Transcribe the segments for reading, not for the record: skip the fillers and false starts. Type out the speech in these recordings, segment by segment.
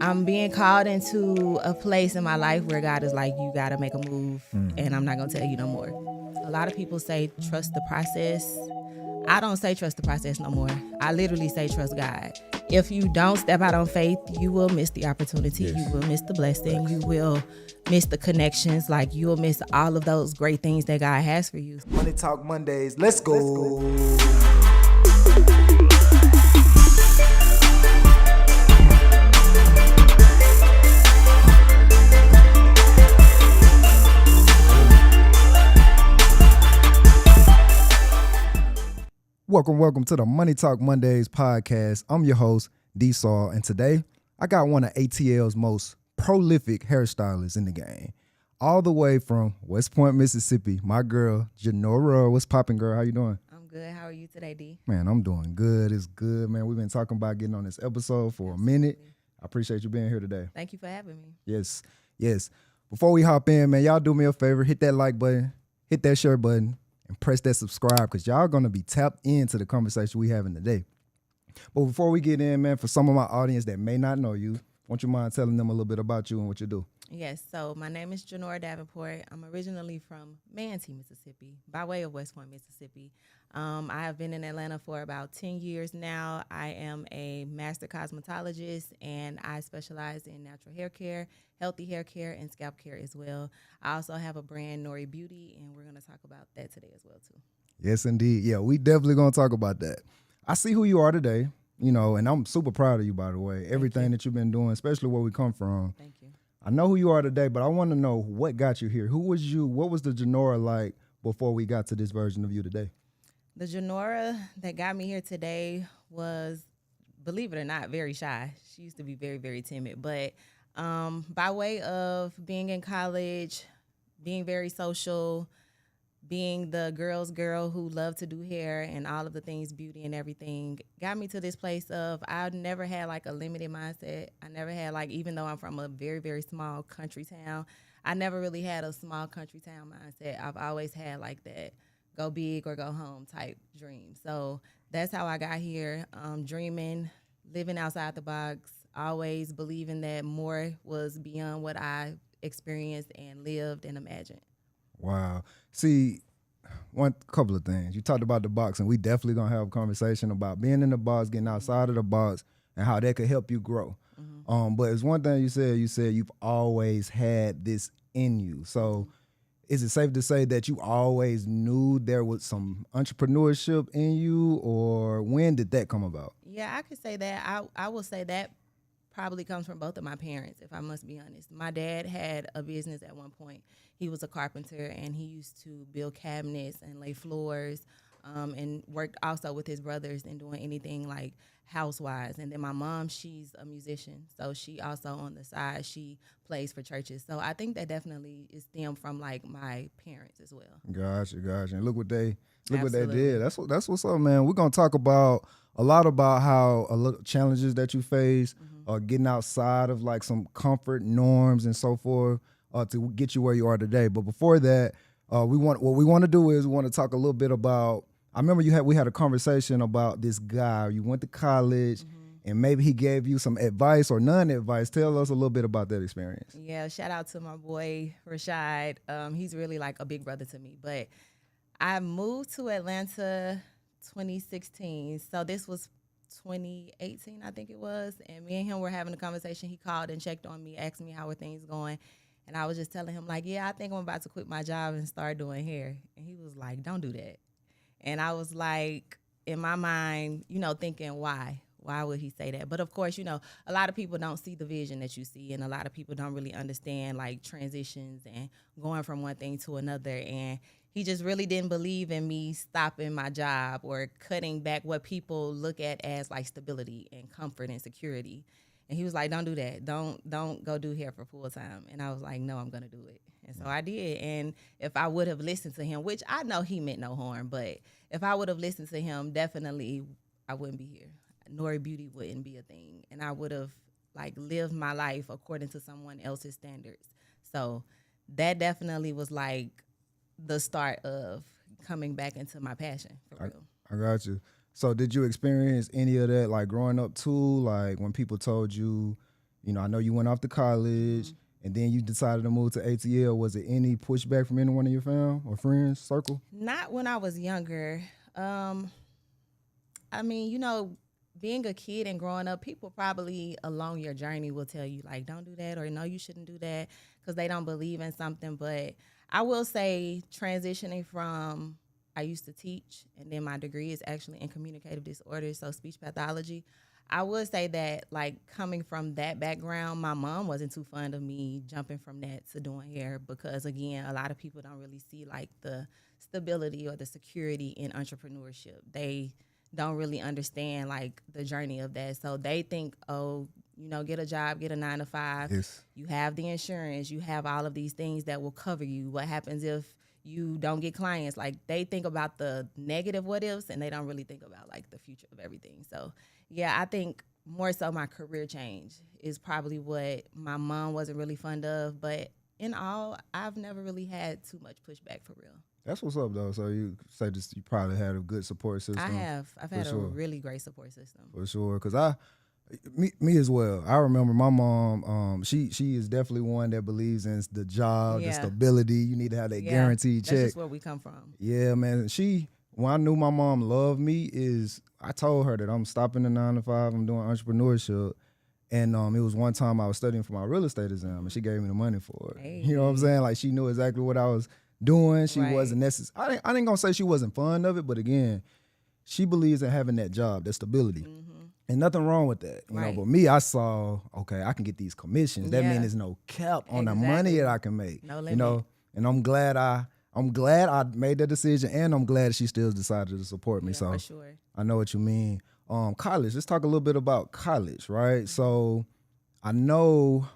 I'm being called into a place in my life where God is like, you got to make a move, and I'm not going to tell you no more. A lot of people say trust the process. I don't say trust the process no more. I literally say trust God. If you don't step out on faith, you will miss the opportunity. Yes. You will miss the blessing. You will miss the connections. Like, you will miss all of those great things that God has for you. Money Talk Mondays. Let's go. Welcome to the Money Talk Mondays podcast. I'm your host, D-Saw, and today I got one of ATL's most prolific hairstylists in the game. All the way from West Point, Mississippi, my girl, Janora. What's poppin', girl? How you doing? I'm good. How are you today, D? Man, I'm doing good. It's good, man. We've been talking about getting on this episode for a minute. I appreciate you being here today. Thank you for having me. Yes. Before we hop in, man, y'all do me a favor. Hit that like button, hit that share button, and press that subscribe because y'all going to be tapped into the conversation we having today. But before we get in, man, for some of my audience that may not know you, won't you mind telling them a little bit about you and what you do? Yes, so my name is Janora Davenport. I'm originally from Manatee, Mississippi, by way of West Point, Mississippi. I have been in Atlanta for about 10 years now. I am a master cosmetologist, and I specialize in natural hair care, healthy hair care, and scalp care as well. I also have a brand, Nori Beauty, and we're going to talk about that today as well, too. Yes, indeed. Yeah, we definitely going to talk about that. I see who you are today, you know, and I'm super proud of you, by the way. Everything that you've been doing, especially where we come from. Thank you. I know who you are today, but I want to know what got you here. Who was you? What was the Janora like before we got to this version of you today? The Janora that got me here today was, believe it or not, very shy. She used to be very, very timid. But by way of being in college, being very social, being the girl's girl who loved to do hair and all of the things, beauty and everything, got me to this place of I never had like a limited mindset. I never had like, even though I'm from a very, very small country town, I never really had a small country town mindset. I've always had like that go big or go home type dream. So that's how I got here, dreaming, living outside the box, always believing that more was beyond what I experienced and lived and imagined. Wow. See, one couple of things. You talked about the box, and we definitely going to have a conversation about being in the box, getting outside of the box, and how that could help you grow. Mm-hmm. But it's one thing you said you've always had this in you. So is it safe to say that you always knew there was some entrepreneurship in you, or when did that come about? Yeah, I could say that. I will say that probably comes from both of my parents, if I must be honest. My dad had a business at one point. He was a carpenter, and he used to build cabinets and lay floors, and worked also with his brothers and doing anything like house-wise. And then my mom, she's a musician, so she also on the side, she plays for churches. So I think that definitely is stemmed from like my parents as well. Gotcha. And look what they did. That's what's up, man. We're gonna talk about a lot about how a little challenges that you face, getting outside of like some comfort norms and so forth, to get you where you are today. But before that, we want to talk a little bit about. I remember we had a conversation about this guy. You went to college, and maybe he gave you some advice or none advice. Tell us a little bit about that experience. Yeah, shout out to my boy Rashad. He's really like a big brother to me. But I moved to Atlanta 2016, so this was 2018, I think it was. And me and him were having a conversation. He called and checked on me, asked me how are things going. And I was just telling him, like, yeah, I think I'm about to quit my job and start doing hair. And he was like, don't do that. And I was like, in my mind, thinking, why? Why would he say that? But of course, a lot of people don't see the vision that you see. And a lot of people don't really understand, like, transitions and going from one thing to another. And he just really didn't believe in me stopping my job or cutting back what people look at as, like, stability and comfort and security. And he was like, don't do that. Don't go do hair for full time. And I was like, no, I'm going to do it. And so I did. And if I would have listened to him, which I know he meant no harm, but if I would have listened to him, definitely I wouldn't be here. Nori Beauty wouldn't be a thing. And I would have like lived my life according to someone else's standards. So that definitely was like the start of coming back into my passion for real. I got you. So did you experience any of that like growing up too? Like when people told you, I know you went off to college, and then you decided to move to ATL. Was it any pushback from anyone in your family or friends circle? Not when I was younger. I mean, being a kid and growing up, people probably along your journey will tell you, like, don't do that, or no, you shouldn't do that, because they don't believe in something. But I will say, transitioning from, I used to teach, and then my degree is actually in communicative disorders, so speech pathology. I would say that, like, coming from that background, my mom wasn't too fond of me jumping from that to doing hair, because, again, a lot of people don't really see, like, the stability or the security in entrepreneurship. They don't really understand, like, the journey of that. So they think, oh, get a job, get a 9 to 5. Yes. You have the insurance. You have all of these things that will cover you. What happens if you don't get clients? Like, they think about the negative what ifs, and they don't really think about, like, the future of everything. So, yeah, I think more so my career change is probably what my mom wasn't really fond of. But in all, I've never really had too much pushback for real. That's what's up, though. So you say this, you probably had a good support system. I have. I've had a really great support system. For sure, because me as well. I remember my mom. She is definitely one that believes in the job, the stability. You need to have that guaranteed check. That's just where we come from. Yeah, man. When I knew my mom loved me, I told her that I'm stopping the 9 to 5. I'm doing entrepreneurship. And it was one time I was studying for my real estate exam, and she gave me the money for it. Hey. You know what I'm saying? Like, she knew exactly what I was doing. She wasn't necessary. I ain't gonna say she wasn't fond of it, but again, she believes in having that job, that stability. And nothing wrong with that. You know, but me, I saw, okay, I can get these commissions. That means there's no cap on the money that I can make. No limit. And I'm glad I made that decision, and I'm glad she still decided to support me. So for sure. I know what you mean. College. Let's talk a little bit about college, right? So I know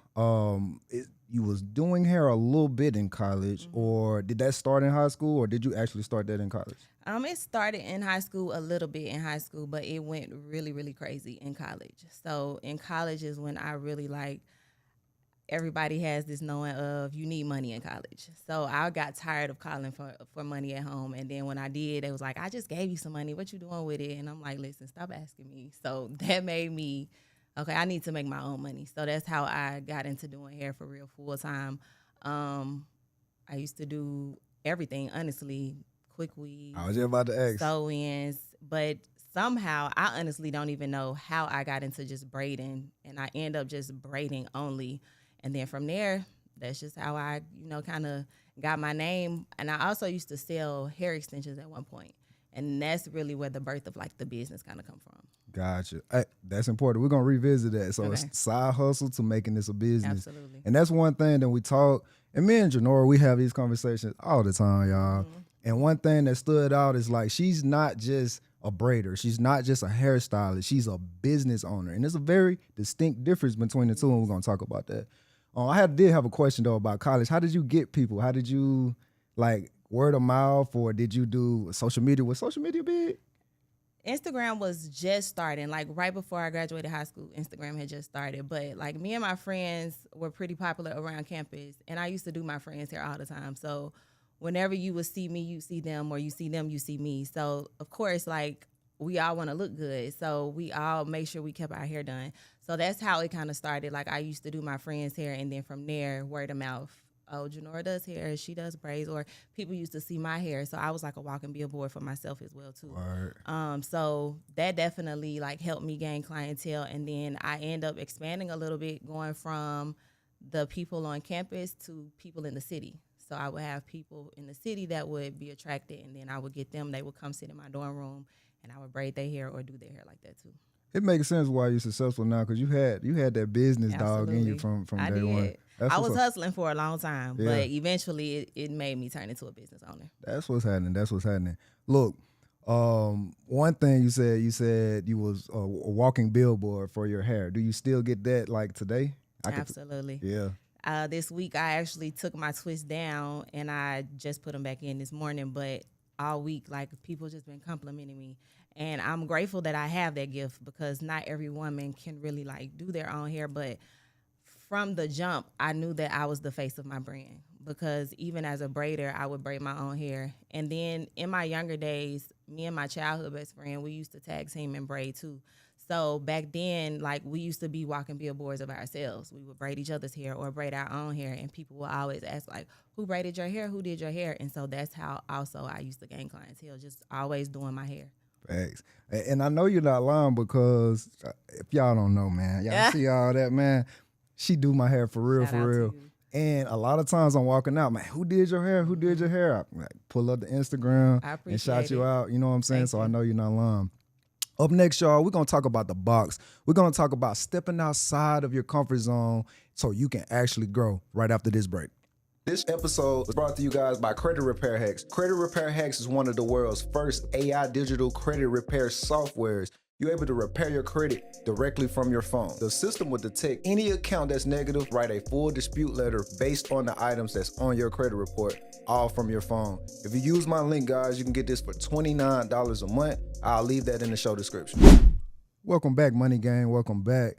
you was doing hair a little bit in college, or did that start in high school, or did you actually start that in college? It started in high school, a little bit in high school, but it went really, really crazy in college. So in college is when I really, everybody has this knowing of you need money in college. So I got tired of calling for money at home. And then when I did, they was like, I just gave you some money. What you doing with it? And I'm like, listen, stop asking me. So that made me, okay, I need to make my own money. So that's how I got into doing hair for real full time. I used to do everything, honestly, quick weaves. I was just about to ask. Sew-ins, but somehow I honestly don't even know how I got into just braiding, and I end up just braiding only. And then from there, that's just how I, kind of got my name. And I also used to sell hair extensions at one point. And that's really where the birth of, the business kind of come from. Gotcha. Hey, that's important. We're going to revisit that. So It's side hustle to making this a business. Absolutely. And that's one thing that we talk. And me and Janora, we have these conversations all the time, y'all. And one thing that stood out is, she's not just a braider. She's not just a hairstylist. She's a business owner. And there's a very distinct difference between the two, and we're going to talk about that. I did have a question, though, about college. How did you get people? How did you, word of mouth, or did you do social media? Was social media big? Instagram was just starting. Right before I graduated high school, Instagram had just started. But, me and my friends were pretty popular around campus, and I used to do my friends hair all the time. So whenever you would see me, you see them, or you see them, you see me. So, of course, we all want to look good. So we all make sure we kept our hair done. So that's how it kind of started. I used to do my friends' hair, and then from there, word of mouth. Oh, Janora does hair, she does braids, or people used to see my hair. So I was like a walking billboard for myself as well, too. Right. So that definitely helped me gain clientele. And then I end up expanding a little bit, going from the people on campus to people in the city. So I would have people in the city that would be attracted, and then I would get them. They would come sit in my dorm room, and I would braid their hair or do their hair like that too. It makes sense why you're successful now, because you had that business dog in you from day one. I was hustling for a long time, but eventually it made me turn into a business owner. That's what's happening. Look, one thing you said you was a walking billboard for your hair. Do you still get that today? Absolutely. Yeah. This week I actually took my twists down, and I just put them back in this morning, but all week, people just been complimenting me. And I'm grateful that I have that gift, because not every woman can really do their own hair. But from the jump, I knew that I was the face of my brand, because even as a braider, I would braid my own hair. And then in my younger days, me and my childhood best friend, we used to tag team and braid too. So back then, like, we used to be walking billboards of ourselves. We would braid each other's hair or braid our own hair, and people would always ask, like, who braided your hair? Who did your hair? And so that's how also I used to gain clientele, just always doing my hair. Thanks. And I know you're not lying because if y'all don't know, man, y'all see all that, man. She do my hair for real, Shout for out to real. you. And a lot of times I'm walking out, man, who did your hair? Who did your hair? I like, pull up the Instagram I and shout appreciate you it. out. You know what I'm saying? Thank So I you. know you're not lying. Up next, y'all, we're going to talk about the box. We're going to talk about stepping outside of your comfort zone so you can actually grow right after this break. This episode was brought to you guys by Credit Repair Hacks. Credit Repair Hacks is one of the world's first AI digital credit repair softwares. You're able to repair your credit directly from your phone. The system will detect any account that's negative, write a full dispute letter based on the items that's on your credit report, all from your phone. If you use my link, guys, you can get this for $29 a month. I'll leave that in the show description. Welcome back, Money Gang. Welcome back.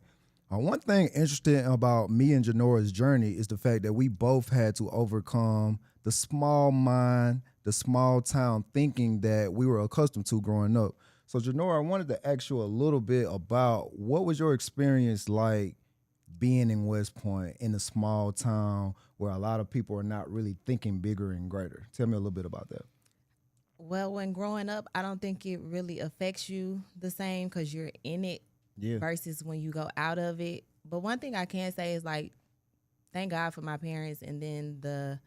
One thing interesting about me and Janora's journey is the fact that we both had to overcome the small mind, the small town thinking that we were accustomed to growing up. So, Janora, I wanted to ask you a little bit about what was your experience like being in West Point in a small town where a lot of people are not really thinking bigger and greater. Tell me a little bit about that. Well, when growing up, I don't think it really affects you the same because you're in it versus when you go out of it. But one thing I can say is, like, thank God for my parents, and then the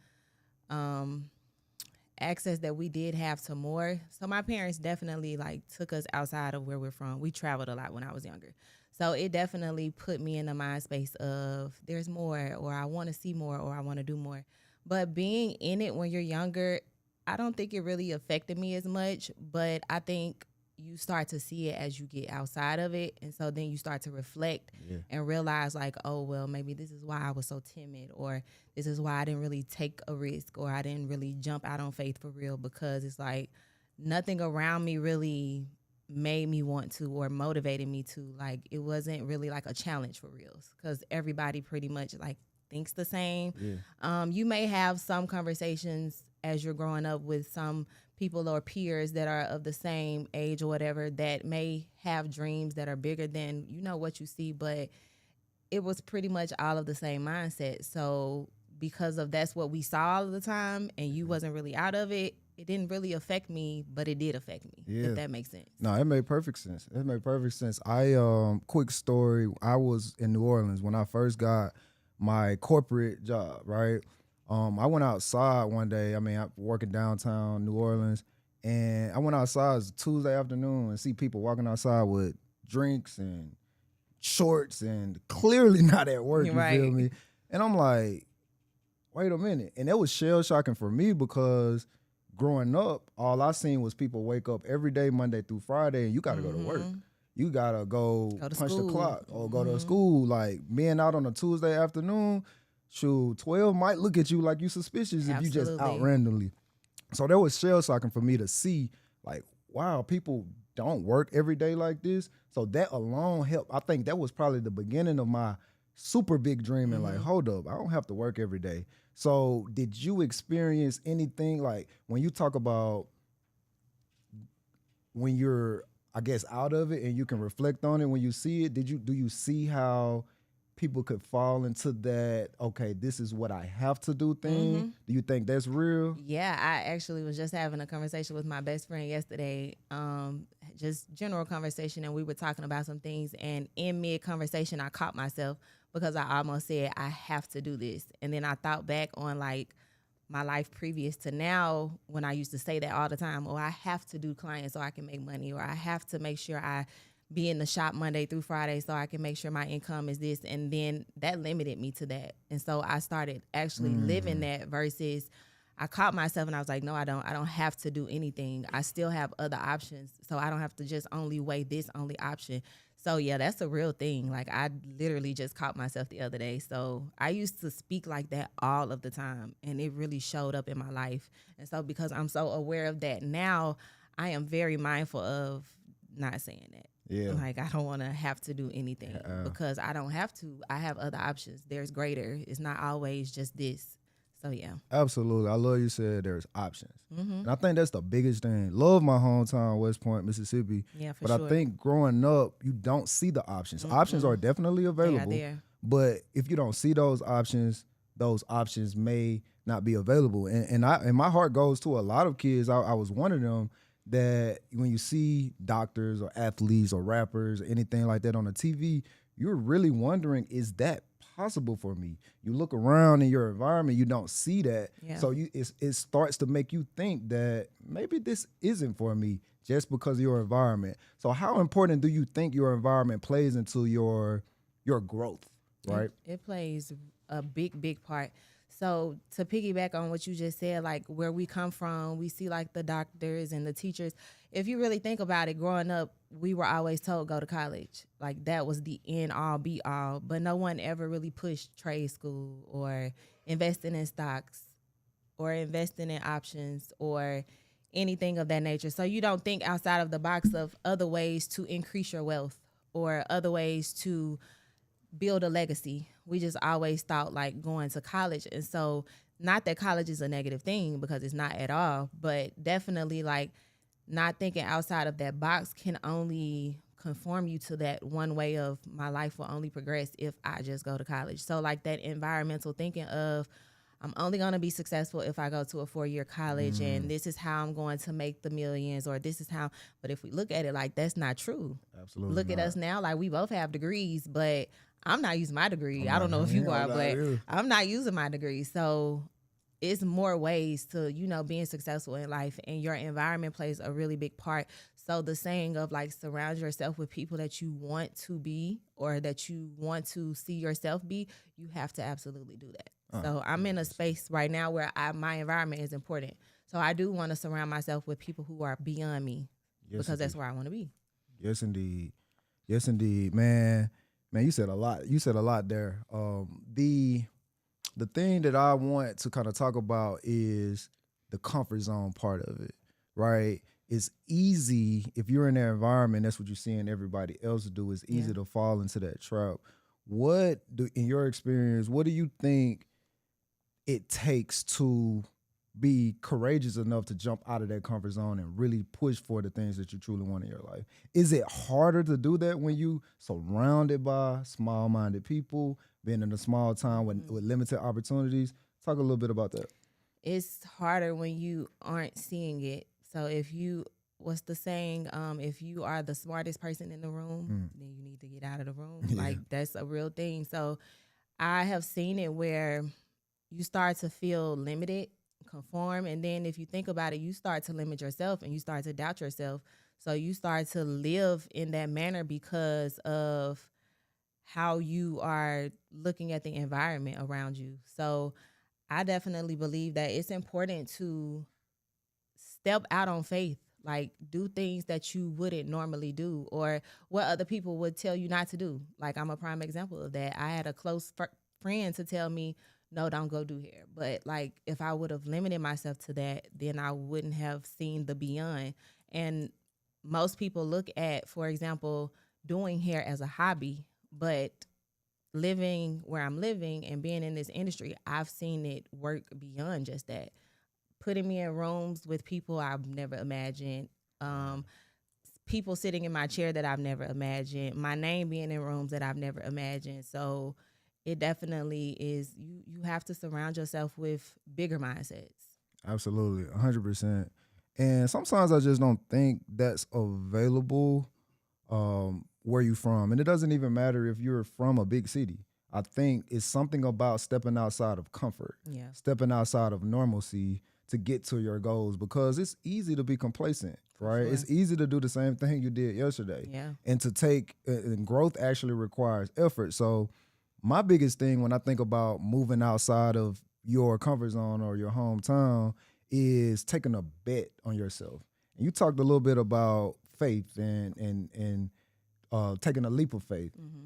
access that we did have to more. So my parents definitely, like, took us outside of where we're from. We traveled a lot when I was younger. So it definitely put me in the mind space of there's more, or I want to see more, or I want to do more. But being in it when you're younger, I don't think it really affected me as much, but I think you start to see it as you get outside of it. And so then you start to reflect and realize, like, oh, well, maybe this is why I was so timid, or this is why I didn't really take a risk, or I didn't really jump out on faith for real, because it's like nothing around me really made me want to or motivated me to. Like, it wasn't really like a challenge for reals, because everybody pretty much, like, thinks the same. You may have some conversations as you're growing up with some people or peers that are of the same age or whatever that may have dreams that are bigger than, you know, what you see, but it was pretty much all of the same mindset. So because of that's what we saw all of the time, and you wasn't really out of it, it didn't really affect me, but it did affect me, if that makes sense. No, it made perfect sense. It made perfect sense. Quick story, I was in New Orleans when I first got my corporate job, right? I went outside one day. I mean, I'm working downtown New Orleans, and I went outside. It was a Tuesday afternoon and see people walking outside with drinks and shorts and clearly not at work, you feel me? And I'm like, wait a minute. And that was shell shocking for me because growing up, all I seen was people wake up every day, Monday through Friday, and you got to go to work. You got to go to punch school. the clock or go to school. Like, being out on a Tuesday afternoon, shoot, 12 might look at you like you suspicious if you just out randomly. So that was shell shocking for me to see, like, wow, people don't work every day like this. So that alone helped. I think that was probably the beginning of my super big dream and like, hold up, I don't have to work every day. So did you experience anything, like, when you talk about when you're, I guess, out of it and you can reflect on it when you see it, do you see how people could fall into that, okay, this is what I have to do thing? Do you think that's real? Yeah, I actually was just having a conversation with my best friend yesterday, just general conversation, and we were talking about some things, and in mid-conversation, I caught myself because I almost said, I have to do this. And then I thought back on, like, my life previous to now, when I used to say that all the time, I have to do clients so I can make money, or I have to make sure I be in the shop Monday through Friday so I can make sure my income is this. And then that limited me to that. And so I started actually living that versus I caught myself and I was like, no, I don't have to do anything. I still have other options. So I don't have to just only weigh this only option. So yeah, that's a real thing. Like, I literally just caught myself the other day. So I used to speak like that all of the time, and it really showed up in my life. And so because I'm so aware of that now, I am very mindful of not saying that. Like, I don't want to have to do anything because I don't have to. I have other options. There's greater. It's not always just this. So yeah. Absolutely. I love you said there's options. Mm-hmm. And I think that's the biggest thing. Love my hometown, West Point, Mississippi. Yeah, for But sure. I think growing up, you don't see the options. Options are definitely They are available. there. But if you don't see those options may not be available. And my heart goes to a lot of kids. I was one of them that when you see doctors or athletes or rappers or anything like that on the TV, you're really wondering, is that possible for me? You look around in your environment, you don't see that. Yeah. So it starts to make you think that maybe this isn't for me just because of your environment. So how important do you think your environment plays into your growth, right? It plays a big part. So to piggyback on what you just said, like where we come from, we see like the doctors and the teachers. If you really think about it, growing up, we were always told go to college. Like that was the end all be all. But no one ever really pushed trade school or investing in stocks or investing in options or anything of that nature. So you don't think outside of the box of other ways to increase your wealth or other ways to build a legacy. We just always thought like going to college. And so not that college is a negative thing, because it's not at all, but definitely like not thinking outside of that box can only conform you to that one way of my life will only progress if I just go to college. So like that environmental thinking of I'm only going to be successful if I go to a 4-year college and this is how I'm going to make the millions, or this is how. But if we look at it like that's not true. Absolutely. Look at us now, like we both have degrees, but I'm not using my degree. I don't know if you are, but I'm not using my degree. So it's more ways to, being successful in life, and your environment plays a really big part. So the saying of like surround yourself with people that you want to be or that you want to see yourself be, you have to absolutely do that. So I'm in a space right now where my environment is important. So I do want to surround myself with people who are beyond me, because that's where I want to be. Yes, indeed. Yes, indeed, man. Man, you said a lot. You said a lot there. The thing that I want to kind of talk about is the comfort zone part of it, right? It's easy if you're in that environment. That's what you're seeing everybody else do. It's easy to fall into that trap. In your experience, what do you think it takes to be courageous enough to jump out of that comfort zone and really push for the things that you truly want in your life? Is it harder to do that when you surrounded by small-minded people, being in a small town with limited opportunities? Talk a little bit about that. It's harder when you aren't seeing it. So what's the saying? If you are the smartest person in the room, then you need to get out of the room. Yeah. Like that's a real thing. So I have seen it where you start to feel limited, conform, and then if you think about it, you start to limit yourself and you start to doubt yourself. So you start to live in that manner because of how you are looking at the environment around you. So I definitely believe that it's important to step out on faith, like do things that you wouldn't normally do or what other people would tell you not to do. Like I'm a prime example of that. I had a close friend to tell me, no, don't go do hair. But like if I would have limited myself to that, then I wouldn't have seen the beyond. And most people look at, for example, doing hair as a hobby, but living where I'm living and being in this industry, I've seen it work beyond just that. Putting me in rooms with people I've never imagined, people sitting in my chair that I've never imagined, my name being in rooms that I've never imagined. So it definitely is, you have to surround yourself with bigger mindsets. Absolutely, 100%. And sometimes I just don't think that's available where you from. And it doesn't even matter if you're from a big city. I think it's something about stepping outside of comfort, stepping outside of normalcy to get to your goals, because it's easy to be complacent, right? Sure. It's easy to do the same thing you did yesterday. Yeah. And to take, and growth actually requires effort. So my biggest thing when I think about moving outside of your comfort zone or your hometown is taking a bet on yourself. And you talked a little bit about faith and taking a leap of faith. Mm-hmm.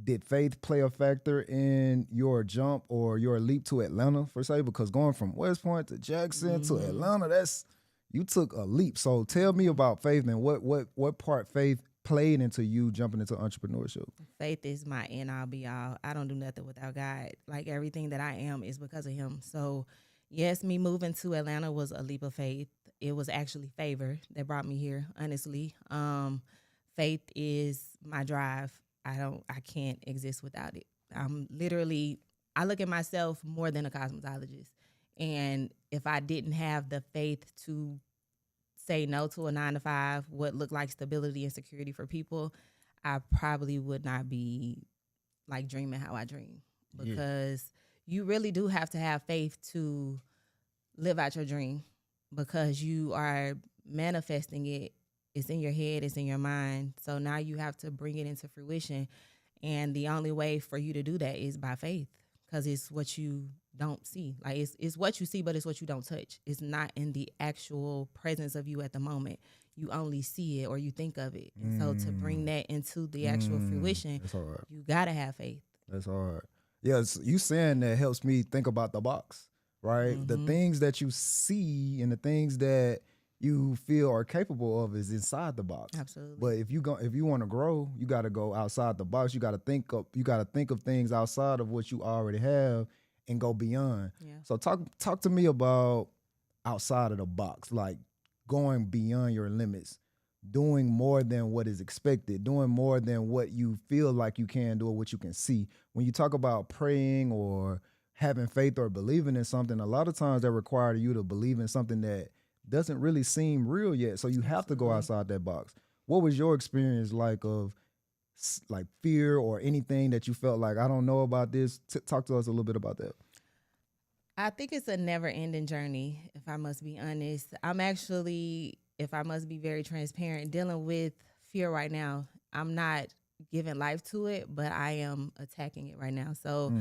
Did faith play a factor in your jump or your leap to Atlanta, per se? Because going from West Point to Jackson to Atlanta, you took a leap. So tell me about faith and what part faith played into you jumping into entrepreneurship? Faith is my end all be all. I don't do nothing without God. Like everything that I am is because of him. So yes, me moving to Atlanta was a leap of faith. It was actually favor that brought me here, honestly. Faith is my drive. I can't exist without it. I look at myself more than a cosmetologist. And if I didn't have the faith to say no to a 9 to 5, what looked like stability and security for people, I probably would not be like dreaming how I dream, because you really do have to have faith to live out your dream, because you are manifesting it. It's in your head, it's in your mind. So now you have to bring it into fruition. And the only way for you to do that is by faith, because it's what you don't see. Like it's what you see, but it's what you don't touch. It's not in the actual presence of you at the moment. You only see it or you think of it. And so to bring that into the actual fruition, you gotta have faith. That's hard. Yes, you saying that helps me think about the box, right? The things that you see and the things that you feel are capable of is inside the box. Absolutely. But if you want to grow, you got to go outside the box. You got to think of things outside of what you already have and go beyond. Yeah. So talk to me about outside of the box, like going beyond your limits, doing more than what is expected, doing more than what you feel like you can do or what you can see. When you talk about praying or having faith or believing in something, a lot of times that require you to believe in something that doesn't really seem real yet. So you have to go outside that box. What was your experience like of like fear or anything that you felt like, I don't know about this? Talk to us a little bit about that. I think it's a never-ending journey, if I must be honest. I'm actually, if I must be very transparent, dealing with fear right now. I'm not giving life to it, but I am attacking it right now. So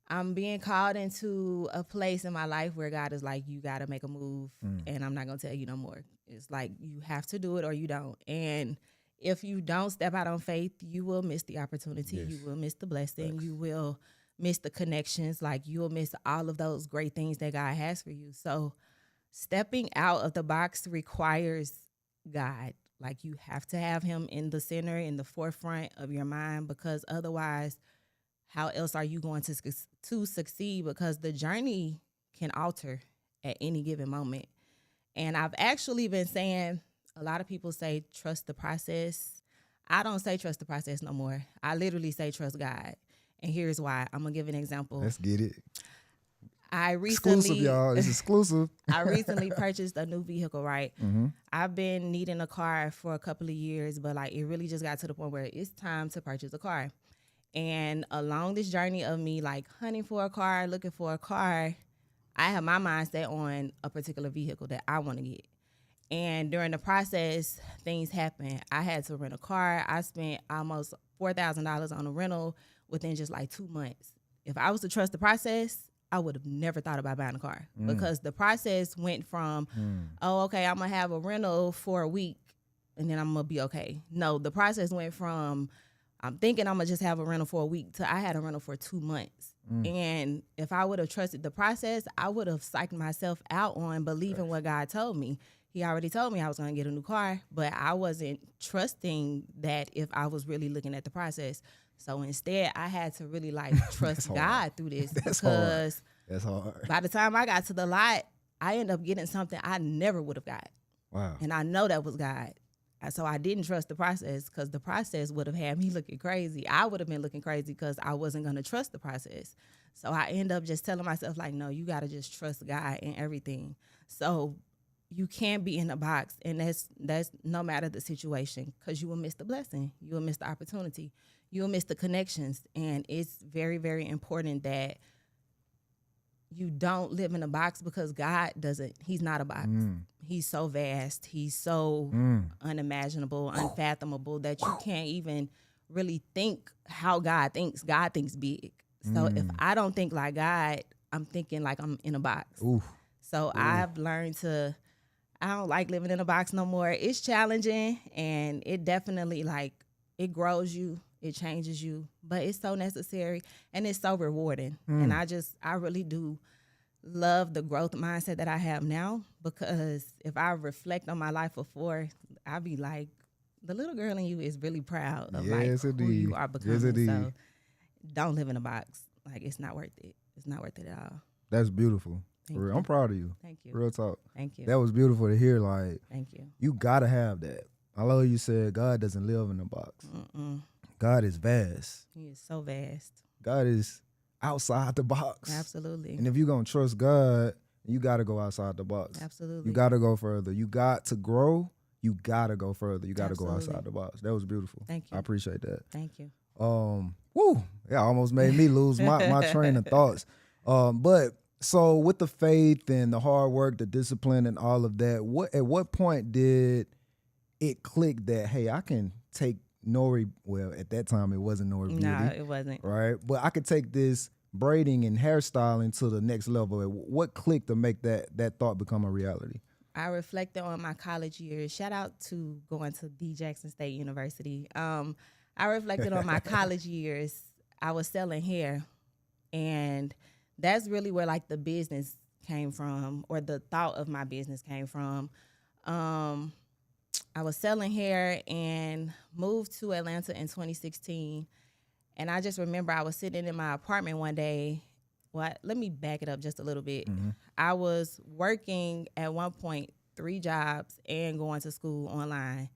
I'm being called into a place in my life where God is like, you got to make a move, and I'm not going to tell you no more. It's like you have to do it or you don't. And if you don't step out on faith, you will miss the opportunity. Yes. You will miss the blessing. Thanks. You will miss the connections. Like you will miss all of those great things that God has for you. So stepping out of the box requires God. Like you have to have him in the center, in the forefront of your mind, because otherwise, how else are you going to succeed? Because the journey can alter at any given moment. And I've actually been saying, a lot of people say, trust the process. I don't say trust the process no more. I literally say trust God. And here's why. I'm going to give an example. Let's get it. Exclusive, y'all. It's exclusive. I recently purchased a new vehicle, right? I've been needing a car for a couple of years, but like it really just got to the point where it's time to purchase a car. And along this journey of me like hunting for a car, looking for a car, I have my mindset on a particular vehicle that I want to get. And during the process, things happen. I had to rent a car. I spent almost $4,000 on a rental within just like 2 months. If I was to trust the process, I would have never thought about buying a car, because the process went from, oh, okay, I'm going to have a rental for a week and then I'm going to be okay. No, the process went from, I'm thinking I'm going to just have a rental for a week to I had a rental for 2 months. And if I would have trusted the process, I would have psyched myself out on believing what God told me. He already told me I was going to get a new car, but I wasn't trusting that if I was really looking at the process. So instead, I had to really like trust God through this. That's hard. By the time I got to the lot, I ended up getting something I never would have got. Wow. And I know that was God. So I didn't trust the process, because the process would have had me looking crazy. I would have been looking crazy because I wasn't going to trust the process. So I end up just telling myself like, no, you got to just trust God in everything. So you can't be in a box, and that's no matter the situation, because you will miss the blessing. You will miss the opportunity. You will miss the connections. And it's very, very important that you don't live in a box, because God doesn't. He's not a box. He's so vast. He's so unimaginable, unfathomable, that you can't even really think how God thinks. God thinks big. So if I don't think like God, I'm thinking like I'm in a box. So I've learned I don't like living in a box no more. It's challenging, and it definitely like it grows you. It changes you, but it's so necessary and it's so rewarding. And I really do love the growth mindset that I have now, because if I reflect on my life before, I'd be like, the little girl in you is really proud of Yes, like who indeed. you are becoming. Yes, indeed. So don't live in a box. Like, it's not worth it. It's not worth it at all. That's beautiful. Thank For real. you. I'm proud of you. Thank you. Real talk. Thank you. That was beautiful to hear. Like, Thank you. you gotta have that. I love you said God doesn't live in a box. God is vast. He is so vast. God is outside the box. Absolutely. And if you're gonna trust God, you gotta go outside the box. Absolutely. You gotta go further. You got to grow. You gotta go further. You gotta go Absolutely. outside the box. That was beautiful. Thank you. I appreciate that. Thank you. Woo. Yeah, almost made me lose my train of thoughts. But so with the faith and the hard work, the discipline and all of that, at what point did it click that, hey, I can take Nori, well, at that time it wasn't Nori Beauty. No, it wasn't. Right? But I could take this braiding and hairstyling to the next level. What clicked to make that thought become a reality? I reflected on my college years. Shout out to going to D. Jackson State University. I reflected on my college years. I was selling hair, and that's really where like the business came from, or the thought of my business came from. I was selling hair and moved to Atlanta in 2016. And I just remember I was sitting in my apartment one day. Well, let me back it up just a little bit. Mm-hmm. I was working at one point 3 jobs and going to school online.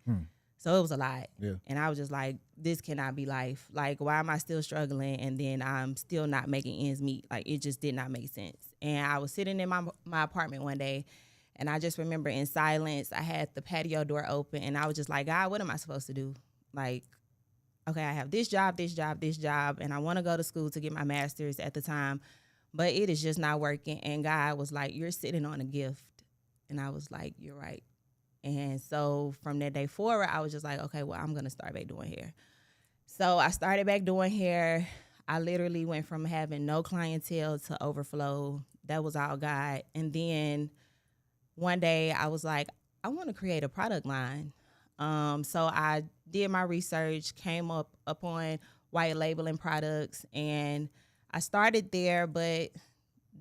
So it was a lot. Yeah. And I was just like, this cannot be life. Like, why am I still struggling? And then I'm still not making ends meet. Like, it just did not make sense. And I was sitting in my apartment one day, and I just remember in silence, I had the patio door open, and I was just like, God, what am I supposed to do? Like, okay, I have this job, and I want to go to school to get my master's at the time, but it is just not working. And God was like, you're sitting on a gift. And I was like, you're right. And so from that day forward, I was just like, okay, well, I'm going to start back doing hair. So I started back doing hair. I literally went from having no clientele to overflow. That was all God. And then one day I was like, I want to create a product line. So I did my research, came up upon white labeling products, and I started there, but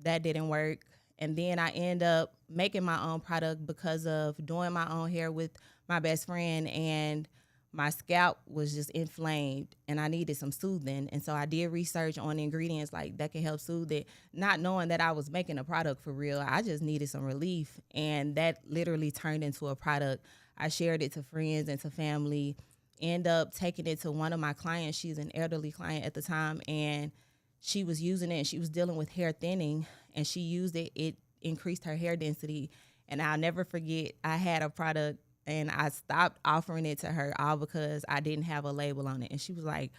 that didn't work. And then I ended up making my own product because of doing my own hair with my best friend, and my scalp was just inflamed and I needed some soothing. And so I did research on ingredients like that can help soothe it, not knowing that I was making a product for real. I just needed some relief, and that literally turned into a product. I shared it to friends and to family, end up taking it to one of my clients. She's an elderly client at the time, and she was using it, and she was dealing with hair thinning, and she used it. It increased her hair density. And I'll never forget, I had a product and I stopped offering it to her all because I didn't have a label on it. And she was like,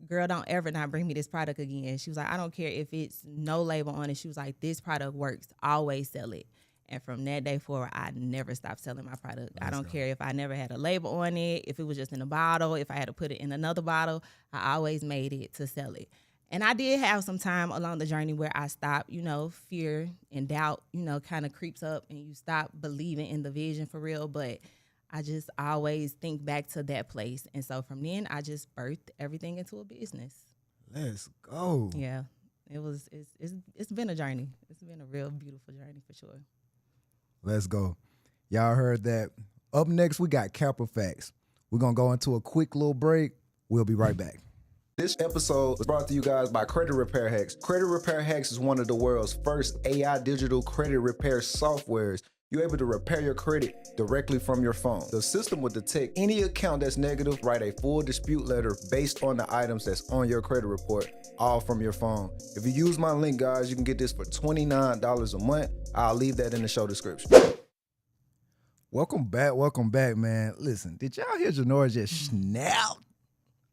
girl, don't ever not bring me this product again. She was like, I don't care if it's no label on it. She was like, this product works. Always sell it. And from that day forward, I never stopped selling my product. I don't care if I never had a label on it, if it was just in a bottle, if I had to put it in another bottle, I always made it to sell it. And I did have some time along the journey where I stopped, fear and doubt, kind of creeps up and you stop believing in the vision for real. But I just always think back to that place. And so from then, I just birthed everything into a business. Let's go. Yeah, it's been a journey. It's been a real beautiful journey for sure. Let's go. Y'all heard that. Up next, we got Capper Facts. We're going to go into a quick little break. We'll be right back. This episode was brought to you guys by Credit Repair Hacks. Credit Repair Hacks is one of the world's first AI digital credit repair softwares. You're able to repair your credit directly from your phone. The system will detect any account that's negative, write a full dispute letter based on the items that's on your credit report, all from your phone. If you use my link, guys, you can get this for $29 a month. I'll leave that in the show description. Welcome back, man. Listen, did y'all hear Janora just snap?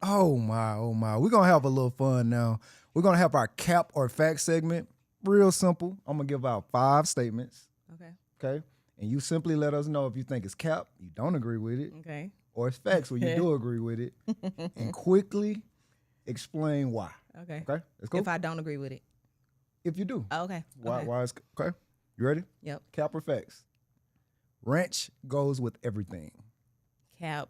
Oh my. We're going to have a little fun now. We're going to have our cap or fact segment. Real simple. I'm going to give out 5 statements. Okay? And you simply let us know if you think it's cap, you don't agree with it. Okay. Or it's facts where you do agree with it. And quickly explain why. Okay. Okay? Let's go. If I don't agree with it. If you do. Oh, okay. Why is okay? You ready? Yep. Cap or facts? Ranch goes with everything. Cap,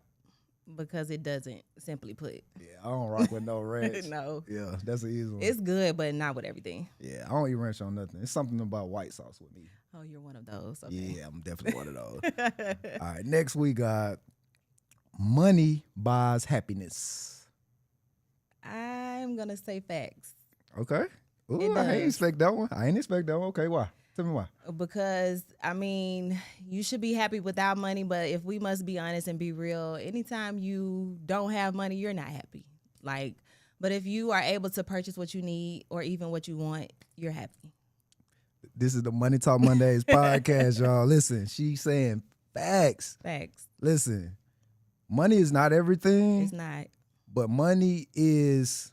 because it doesn't, simply put. Yeah, I don't rock with no ranch. No. Yeah, that's an easy one. It's good, but not with everything. Yeah, I don't eat ranch on nothing. It's something about white sauce with me. Oh, you're one of those. Okay. Yeah, I'm definitely one of those. All right, next we got money buys happiness. I'm gonna say facts. Okay. It Ooh, I ain't does. expect that one. Okay, why? Tell me why. Because I mean, you should be happy without money, but if we must be honest and be real, anytime you don't have money, you're not happy. Like, but if you are able to purchase what you need or even what you want, you're happy. This is the Money Talk Mondays podcast, y'all. Listen, she's saying facts. Facts. Listen, money is not everything, It's not. but money is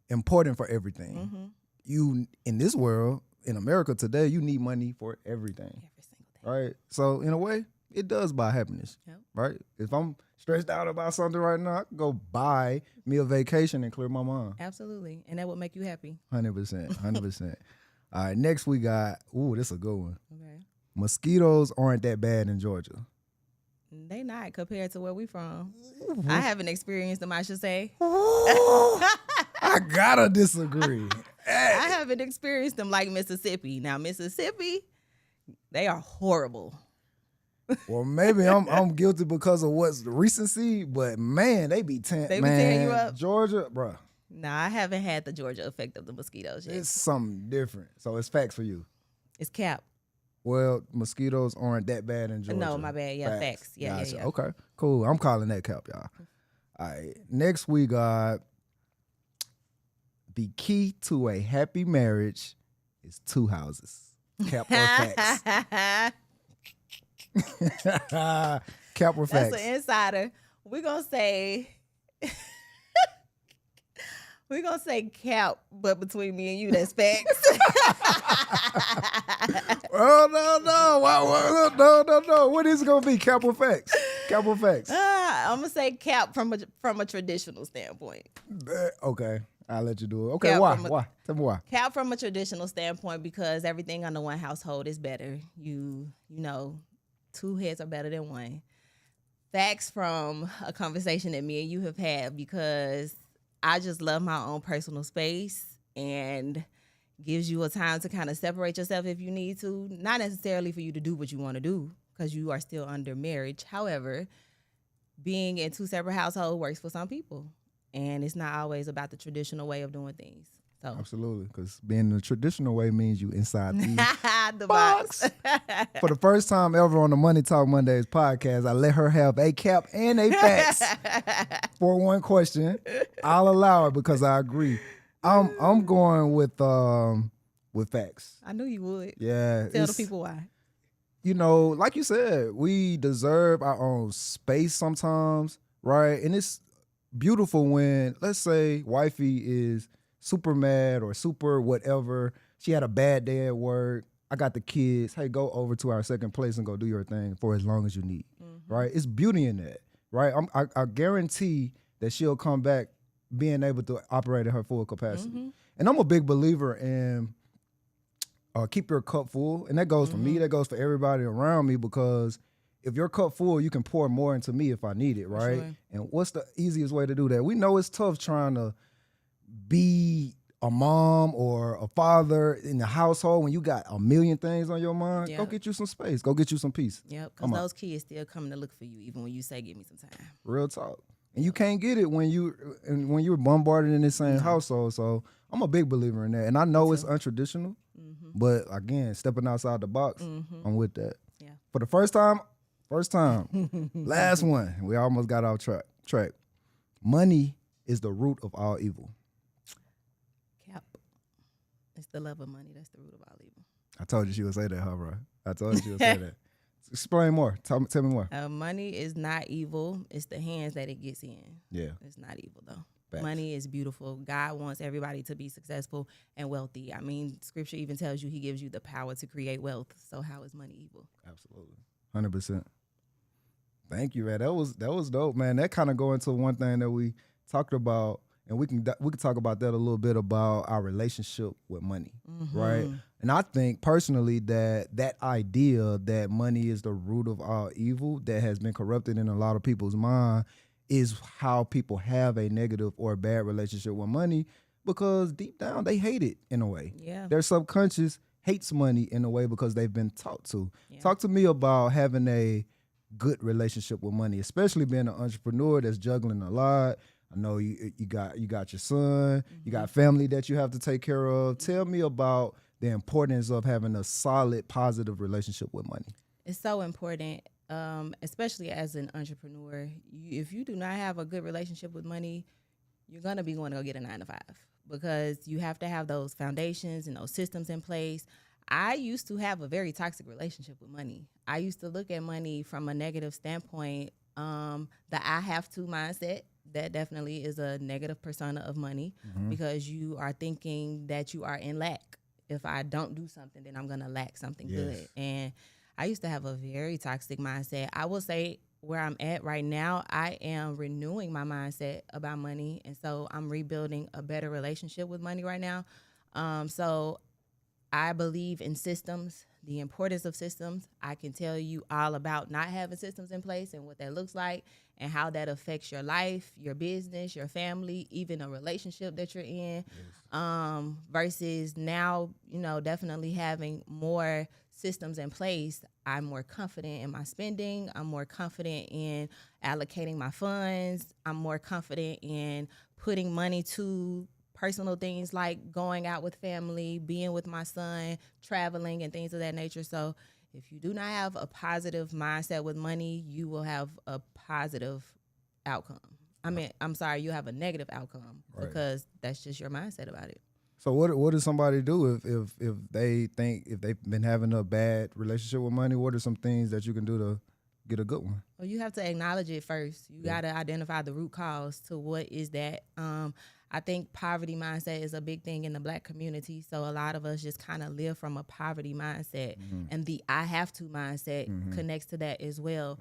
important for everything. Mm-hmm. You, in this world, in America today, you need money for everything, Every single day. right? So in a way, it does buy happiness, Yep. right? If I'm stressed out about something right now, I can go buy me a vacation and clear my mind. Absolutely. And that would make you happy. 100%, 100%. All right, next we got, this is a good one. Okay. Mosquitoes aren't that bad in Georgia. They not compared to where we from. I haven't experienced them, I should say. I gotta disagree. I haven't experienced them like Mississippi. Now, Mississippi, they are horrible. Well, maybe I'm guilty because of what's the recency, but man, they be tearing you up. Georgia, bruh, No, I haven't had the Georgia effect of the mosquitoes yet. it's something different. So it's facts for you. It's cap. Well, mosquitoes aren't that bad in Georgia. No, my bad. Yeah, facts. Yeah, Gotcha. yeah. Okay, cool. I'm calling that cap, y'all. All right. Next we got the key to a happy marriage is 2 houses. Cap or facts? Cap or facts? That's an insider. We're gonna say cap, but between me and you, that's facts. Oh no! What is it gonna be? Cap or facts? Cap or facts? I'm gonna say cap from a traditional standpoint. Okay, I'll let you do it. Okay, Cap why? from a- Why? Tell me why. Cap from a traditional standpoint because everything under one household is better. You know, 2 heads are better than one. Facts from a conversation that me and you have had because I just love my own personal space and gives you a time to kind of separate yourself if you need to. Not necessarily for you to do what you want to do because you are still under marriage. However, being in 2 separate households works for some people. And it's not always about the traditional way of doing things. So Absolutely, because being the traditional way means you inside the the box. box. For the first time ever on the Money Talk Mondays podcast, I let her have a cap and a facts for one question. I'll allow it because I agree. I'm going with facts. I knew you would. Yeah. Tell the people why. You know, like you said, we deserve our own space sometimes, right? And it's beautiful when, let's say, wifey is super mad or super whatever. She had a bad day at work. I got the kids. Hey, go over to our second place and go do your thing for as long as you need, right? It's beauty in that, right? I guarantee that she'll come back being able to operate at her full capacity. And I'm a big believer in keep your cup full. And that goes for me, that goes for everybody around me, because if your cup full, you can pour more into me if I need it, right? Sure. And what's the easiest way to do that? We know it's tough trying to be a mom or a father in the household when you got a million things on your mind. Yeah. Go get you some space. Go get you some peace. Yep, Come because on. those kids still coming to look for you even when you say, give me some time. Real talk. And you can't get it when you're bombarded in the same household. So I'm a big believer in that. And I know it's untraditional, but again, stepping outside the box, I'm with that. Yeah. For the first time, last one. We almost got off track. Money is the root of all evil. Cap. It's the love of money. That's the root of all evil. I told you she would say that, huh, bro? I told you she would say that. Explain more. Tell me more. Money is not evil. It's the hands that it gets in. Yeah. It's not evil, though. Facts. Money is beautiful. God wants everybody to be successful and wealthy. I mean, scripture even tells you he gives you the power to create wealth. So how is money evil? Absolutely. 100%. Thank you, man. That was dope, man. That kind of go into one thing that we talked about, and we can talk about that a little bit about our relationship with money, right? And I think personally that idea that money is the root of all evil that has been corrupted in a lot of people's mind is how people have a negative or a bad relationship with money, because deep down they hate it in a way. Yeah. Their subconscious hates money in a way because they've been taught to. Yeah. Talk to me about having a good relationship with money, especially being an entrepreneur that's juggling a lot. I know you got your son, you got family that you have to take care of. Tell me about the importance of having a solid, positive relationship with money. It's so important, especially as an entrepreneur. If you do not have a good relationship with money, you're going to be going to go get a 9-to-5 because you have to have those foundations and those systems in place. I used to have a very toxic relationship with money. I used to look at money from a negative standpoint, the I have to mindset. That definitely is a negative persona of money because you are thinking that you are in lack. If I don't do something, then I'm going to lack something good. And I used to have a very toxic mindset. I will say where I'm at right now, I am renewing my mindset about money. And so I'm rebuilding a better relationship with money right now. So I believe in systems, the importance of systems. I can tell you all about not having systems in place and what that looks like and how that affects your life, your business, your family, even a relationship that you're in. Versus now, definitely having more systems in place. I'm more confident in my spending. I'm more confident in allocating my funds. I'm more confident in putting money to personal things like going out with family, being with my son, traveling, and things of that nature. So if you do not have a positive mindset with money, you will have a positive outcome. You have a negative outcome because that's just your mindset about it. So what does somebody do if they think if they've been having a bad relationship with money? What are some things that you can do to get a good one? Well, you have to acknowledge it first. You got to identify the root cause to what is that. I think poverty mindset is a big thing in the Black community. So a lot of us just kind of live from a poverty mindset, and the I have to mindset connects to that as well.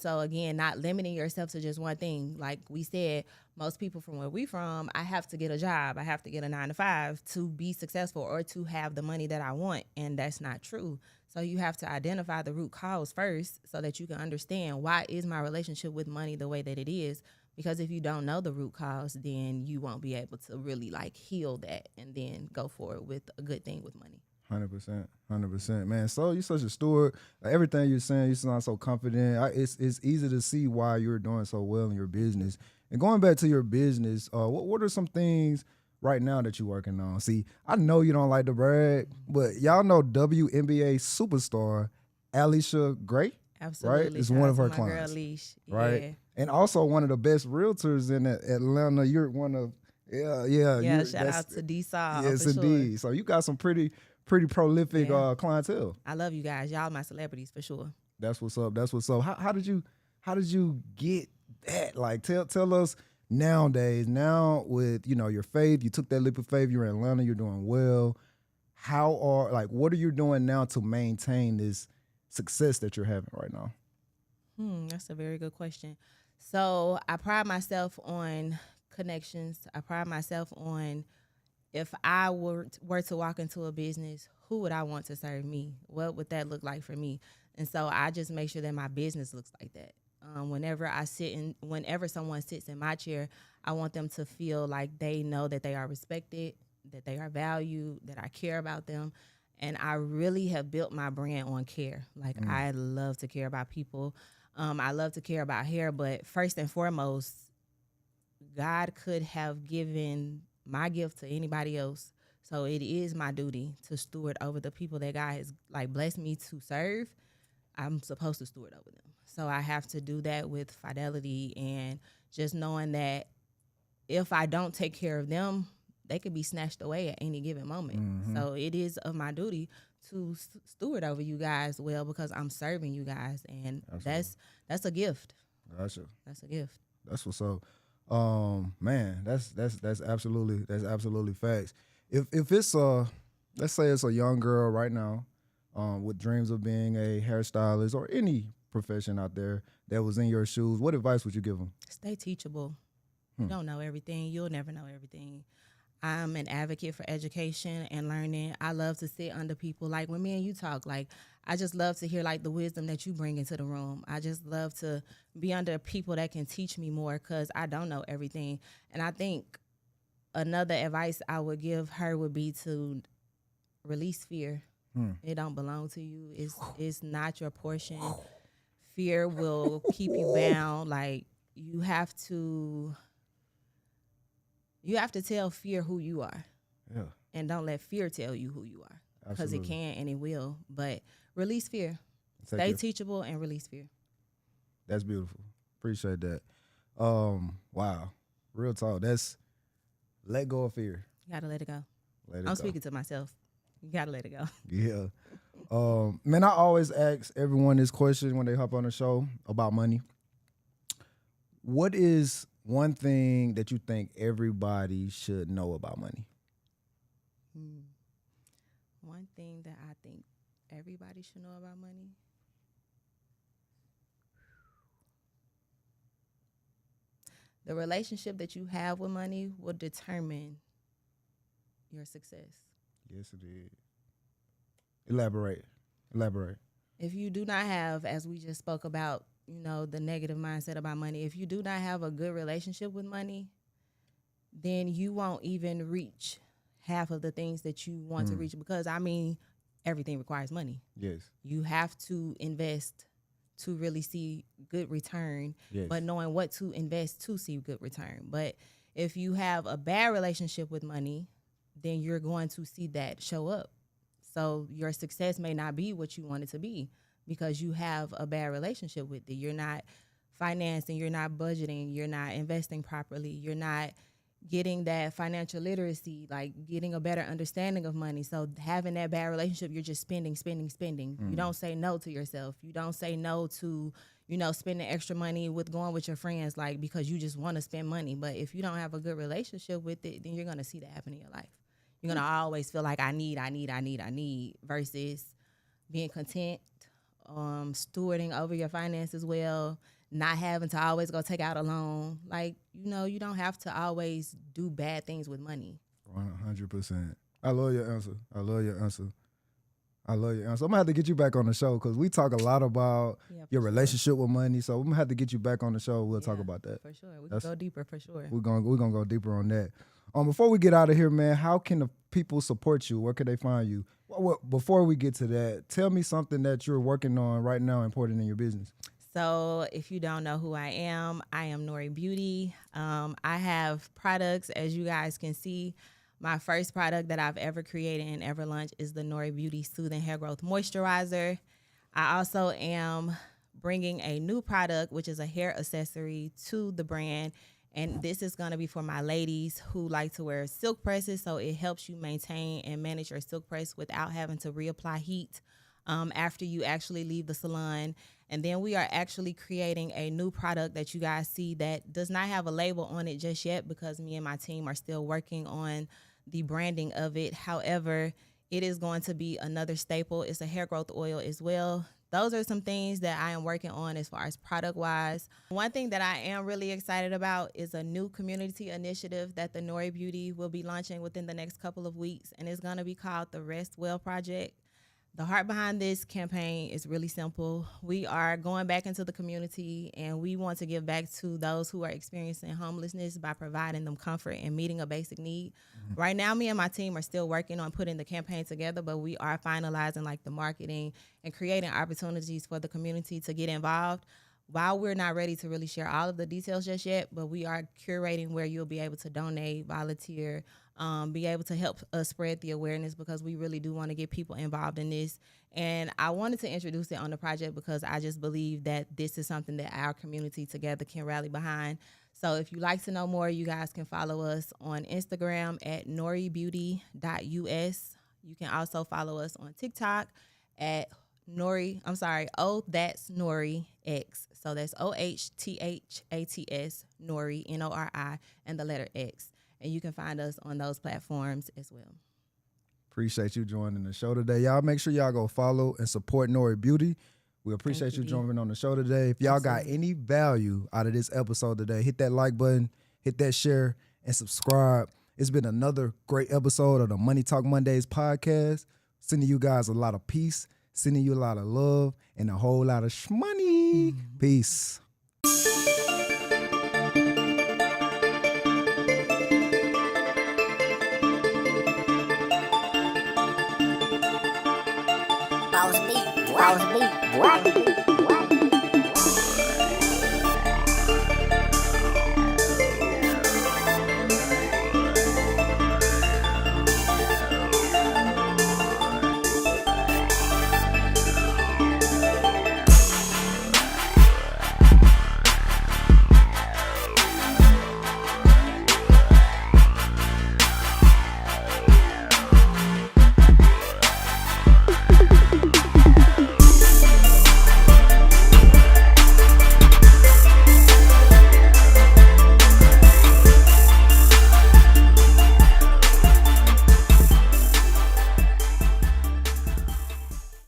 So again, not limiting yourself to just one thing. Like we said, most people from where we from, I have to get a job. I have to get a 9-to-5 to be successful or to have the money that I want. And that's not true. So you have to identify the root cause first so that you can understand why is my relationship with money the way that it is. Because if you don't know the root cause, then you won't be able to really heal that and then go forward with a good thing with money. 100%, man. So you're such a steward. Everything you're saying, you sound so confident. It's easy to see why you're doing so well in your business. And going back to your business, what are some things right now that you're working on? See, I know you don't like to brag, but y'all know WNBA superstar Alicia Gray? Absolutely. Right? It's one of her clients. Girl, Leash. Right? Yeah. And also one of the best realtors in Atlanta. You're one of, Yeah, shout out to D-Saw. Yes, indeed. Sure. So you got some pretty prolific clientele. I love you guys. Y'all my celebrities for sure. That's what's up. How did you get that? Like tell us nowadays, now with your faith, you took that leap of faith, you're in Atlanta, you're doing well. What are you doing now to maintain this success that you're having right now? That's a very good question. So I pride myself on connections. I pride myself on if I were to walk into a business, who would I want to serve me? What would that look like for me? And so I just make sure that my business looks like that. Whenever someone sits in my chair, I want them to feel like they know that they are respected, that they are valued, that I care about them. And I really have built my brand on care. I love to care about people. I love to care about hair, but first and foremost, God could have given my gift to anybody else. So it is my duty to steward over the people that God has blessed me to serve. I'm supposed to steward over them. So I have to do that with fidelity and just knowing that if I don't take care of them, they could be snatched away at any given moment. So it is of my duty to steward over you guys well because I'm serving you guys, and that's a gift. Gotcha. That's a gift. That's what's up. Man, that's absolutely facts. If it's let's say it's a young girl right now, with dreams of being a hairstylist or any profession out there that was in your shoes, what advice would you give them? Stay teachable. You don't know everything. You'll never know everything. I'm an advocate for education and learning. I love to sit under people when me and you talk. I just love to hear the wisdom that you bring into the room. I just love to be under people that can teach me more because I don't know everything. And I think another advice I would give her would be to release fear. It don't belong to you. It's not your portion. fear will keep you bound. Like you have to tell fear who you are. Yeah. And don't let fear tell you who you are. Because it can and it will. But release fear. Stay teachable and release fear. That's beautiful. Appreciate that. Wow. Real talk. That's let go of fear. You gotta let it go. Let it I'm go. speaking to myself. You gotta let it go. Yeah. Man, I always ask everyone this question when they hop on the show about money. What is one thing that you think everybody should know about money? One thing that I think everybody should know about money. The relationship that you have with money will determine your success. Yes, it is. Elaborate. If you do not have, as we just spoke about, the negative mindset about money, if you do not have a good relationship with money, then you won't even reach half of the things that you want to reach, because everything requires money. Yes. You have to invest to really see good return, yes. But knowing what to invest to see good return. But if you have a bad relationship with money, then you're going to see that show up. So your success may not be what you want it to be because you have a bad relationship with it. You're not financing, you're not budgeting, you're not investing properly, you're not getting that financial literacy, like getting a better understanding of money. So having that bad relationship, you're just spending. You don't say no to yourself. You don't say no to, spending extra money with going with your friends, like because you just want to spend money. But if you don't have a good relationship with it, then you're going to see that happen in your life. You're going to always feel like I need versus being content, stewarding over your finances well, not having to always go take out a loan. Like, you don't have to always do bad things with money. 100%. I love your answer. I'm going to have to get you back on the show because we talk a lot about your relationship with money. So I'm going to have to get you back on the show. We'll talk about that. For sure. We can go deeper for sure. We're gonna go deeper on that. Before we get out of here, man, how can the people support you? Where can they find you? Well, before we get to that, tell me something that you're working on right now important in your business. So if you don't know who I am Nori Beauty. I have products, as you guys can see. My first product that I've ever created and ever launched is the Nori Beauty Soothing Hair Growth Moisturizer. I also am bringing a new product, which is a hair accessory to the brand. And this is going to be for my ladies who like to wear silk presses. So it helps you maintain and manage your silk press without having to reapply heat after you actually leave the salon. And then we are actually creating a new product that you guys see that does not have a label on it just yet because me and my team are still working on the branding of it. However, it is going to be another staple. It's a hair growth oil as well. Those are some things that I am working on as far as product-wise. One thing that I am really excited about is a new community initiative that the Nori Beauty will be launching within the next couple of weeks, and it's going to be called the Rest Well Project. The heart behind this campaign is really simple. We are going back into the community, and we want to give back to those who are experiencing homelessness by providing them comfort and meeting a basic need. Mm-hmm. Right now, me and my team are still working on putting the campaign together, but we are finalizing the marketing and creating opportunities for the community to get involved. While we're not ready to really share all of the details just yet, but we are curating where you'll be able to donate, volunteer, be able to help us spread the awareness because we really do want to get people involved in this. And I wanted to introduce it on the project because I just believe that this is something that our community together can rally behind. So if you'd like to know more, you guys can follow us on Instagram at noribeauty.us. You can also follow us on TikTok at That's Nori X. So that's OHTHATS Nori, Nori, and the letter X. And you can find us on those platforms as well. Appreciate you joining the show today. Y'all make sure y'all go follow and support Nori Beauty. We appreciate you joining on the show today. If y'all got any value out of this episode today, hit that like button, hit that share, and subscribe. It's been another great episode of the Money Talk Mondays podcast. Sending you guys a lot of peace, sending you a lot of love, and a whole lot of shmoney. Peace. Boss beat, boy.